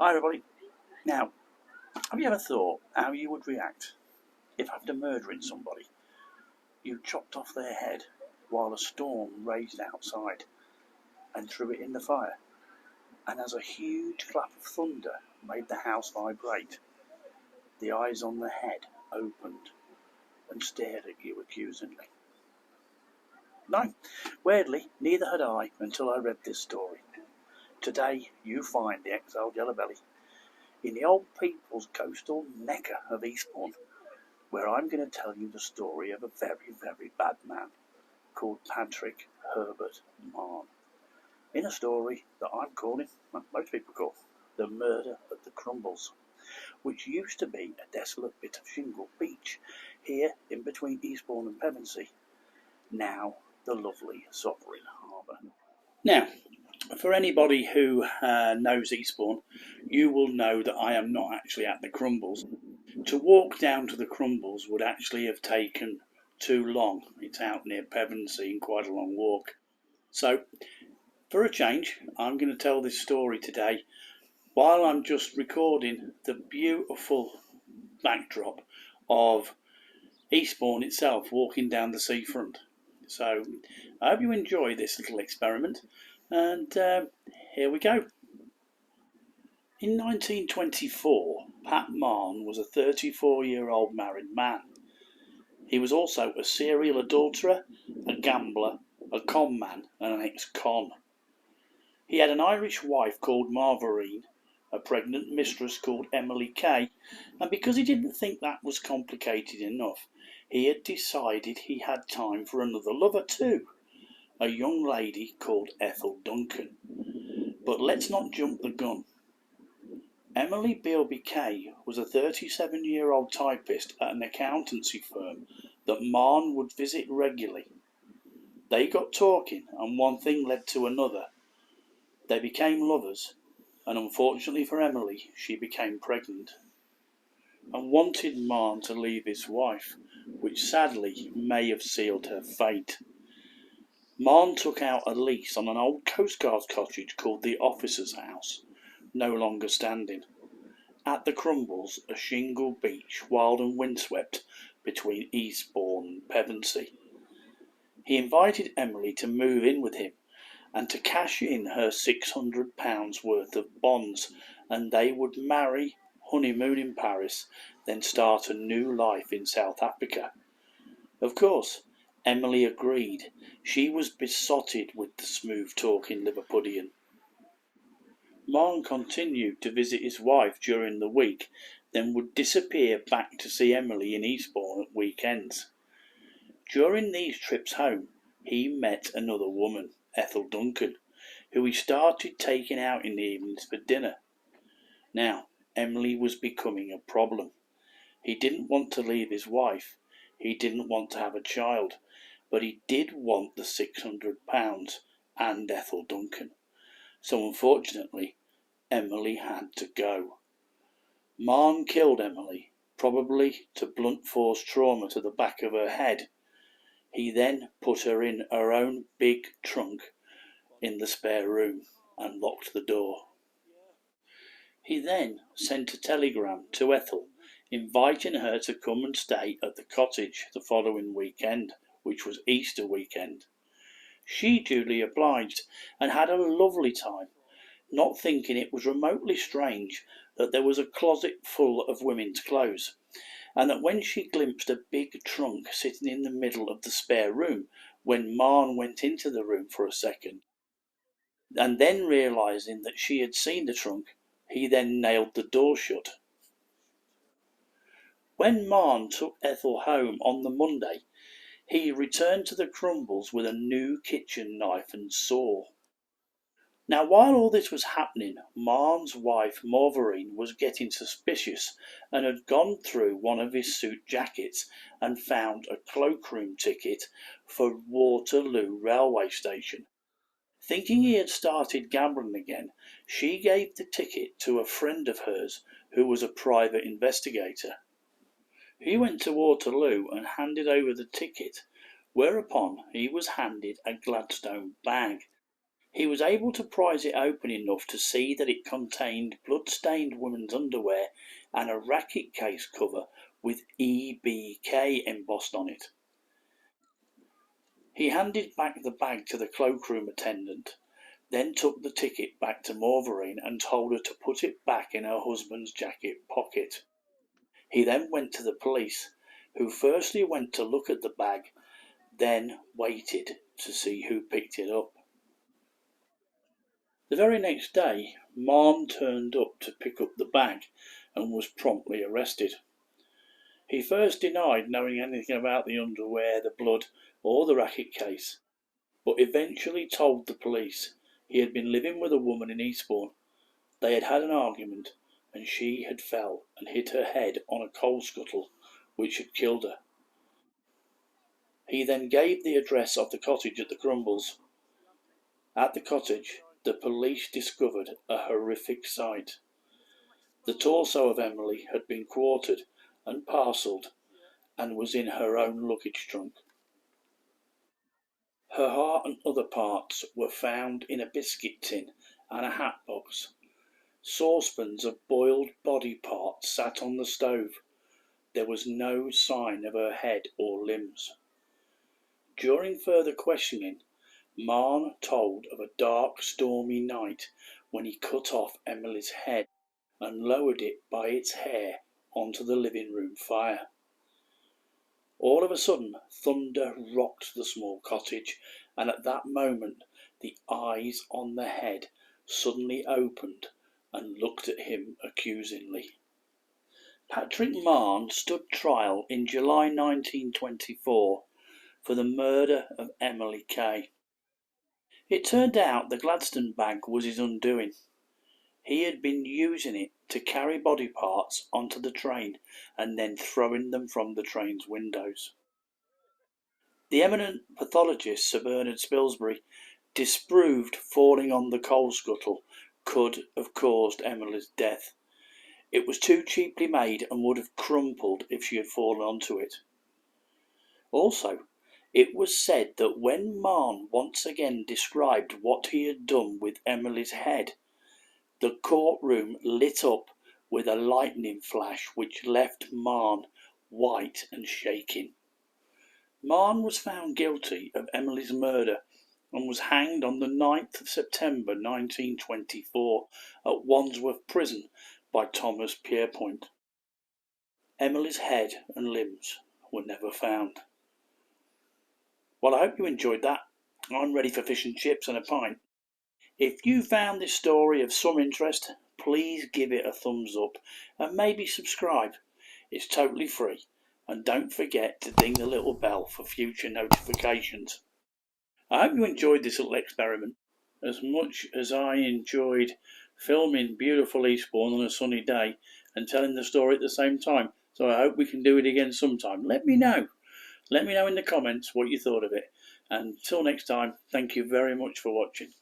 Hi everybody. Now, have you ever thought how you would react if after murdering somebody you chopped off their head while a storm raged outside and threw it in the fire, and as a huge clap of thunder made the house vibrate, the eyes on the head opened and stared at you accusingly? No, weirdly, neither had I until I read this story. Today you find the exiled yellow belly in the old people's coastal Mecca of Eastbourne, where I'm going to tell you the story of a very, very bad man called Patrick Herbert Mahon, in a story that I'm calling, well, most people call, the murder at the Crumbles, which used to be a desolate bit of shingle beach here in between Eastbourne and Pevensey, now the lovely Sovereign Harbour. Now, for anybody who knows Eastbourne, you will know that I am not actually at the Crumbles. To walk down to the Crumbles would actually have taken too long. It's out near Pevensey and quite a long walk. So, for a change, I'm going to tell this story today while I'm just recording the beautiful backdrop of Eastbourne itself, walking down the seafront. So, I hope you enjoy this little experiment. And here we go. In 1924, Pat Mahon was a 34-year-old married man. He was also a serial adulterer, a gambler, a con man, and an ex-con. He had an Irish wife called Marverine, a pregnant mistress called Emily Kaye, and because he didn't think that was complicated enough, he had decided he had time for another lover too, a young lady called Ethel Duncan. But let's not jump the gun. Emily Bielby Kaye was a 37-year-old typist at an accountancy firm that Mahon would visit regularly. They got talking, and one thing led to another. They became lovers, and unfortunately for Emily, she became pregnant and wanted Mahon to leave his wife, which sadly may have sealed her fate. Mahon took out a lease on an old coastguard cottage called the Officer's House, no longer standing, at the Crumbles, a shingle beach, wild and windswept, between Eastbourne and Pevensey. He invited Emily to move in with him and to cash in her £600 worth of bonds, and they would marry, honeymoon in Paris, then start a new life in South Africa. Of course, Emily agreed. She was besotted with the smooth-talking Liverpudlian. Mahon continued to visit his wife during the week, then would disappear back to see Emily in Eastbourne at weekends. During these trips home, he met another woman, Ethel Duncan, who he started taking out in the evenings for dinner. Now, Emily was becoming a problem. He didn't want to leave his wife. He didn't want to have a child. But he did want the £600 and Ethel Duncan. So unfortunately, Emily had to go. Mahon killed Emily, probably to blunt force trauma to the back of her head. He then put her in her own big trunk in the spare room and locked the door. He then sent a telegram to Ethel, inviting her to come and stay at the cottage the following weekend, which was Easter weekend. She duly obliged and had a lovely time, not thinking it was remotely strange that there was a closet full of women's clothes, and that when she glimpsed a big trunk sitting in the middle of the spare room when Mahon went into the room for a second, and then realising that she had seen the trunk, he then nailed the door shut. When Mahon took Ethel home on the Monday, he returned to the Crumbles with a new kitchen knife and saw. Now, while all this was happening, Mahon's wife, Marverine, was getting suspicious and had gone through one of his suit jackets and found a cloakroom ticket for Waterloo railway station. Thinking he had started gambling again, she gave the ticket to a friend of hers who was a private investigator. He went to Waterloo and handed over the ticket, whereupon he was handed a Gladstone bag. He was able to prise it open enough to see that it contained blood-stained women's underwear and a racket case cover with EBK embossed on it. He handed back the bag to the cloakroom attendant, then took the ticket back to Morverine and told her to put it back in her husband's jacket pocket. He then went to the police, who firstly went to look at the bag, then waited to see who picked it up. The very next day, Mahon turned up to pick up the bag and was promptly arrested. He first denied knowing anything about the underwear, the blood, or the racket case, but eventually told the police he had been living with a woman in Eastbourne. They had had an argument, and she had fell and hit her head on a coal scuttle, which had killed her. He then gave the address of the cottage at the Crumbles. At the cottage, the police discovered a horrific sight. The torso of Emily had been quartered and parcelled and was in her own luggage trunk. Her heart and other parts were found in a biscuit tin and a hat box. Saucepans of boiled body parts sat on the stove. There was no sign of her head or limbs. During further questioning, Mahon told of a dark, stormy night when he cut off Emily's head and lowered it by its hair onto the living room fire. All of a sudden, thunder rocked the small cottage, and at that moment the eyes on the head suddenly opened and looked at him accusingly. Patrick Mahon stood trial in July 1924 for the murder of Emily Kaye. It turned out the Gladstone bag was his undoing. He had been using it to carry body parts onto the train and then throwing them from the train's windows. The eminent pathologist Sir Bernard Spilsbury disproved falling on the coal scuttle could have caused Emily's death. It was too cheaply made and would have crumpled if she had fallen onto it. Also, it was said that when Mahon once again described what he had done with Emily's head, the courtroom lit up with a lightning flash which left Mahon white and shaking. Mahon was found guilty of Emily's murder and was hanged on the 9th of September 1924 at Wandsworth Prison by Thomas Pierpoint. Emily's head and limbs were never found. Well, I hope you enjoyed that. I'm ready for fish and chips and a pint. If you found this story of some interest, please give it a thumbs up and maybe subscribe. It's totally free. And don't forget to ding the little bell for future notifications. I hope you enjoyed this little experiment as much as I enjoyed filming beautiful Eastbourne on a sunny day and telling the story at the same time. So I hope we can do it again sometime. Let me know. Let me know in the comments what you thought of it. And until next time, thank you very much for watching.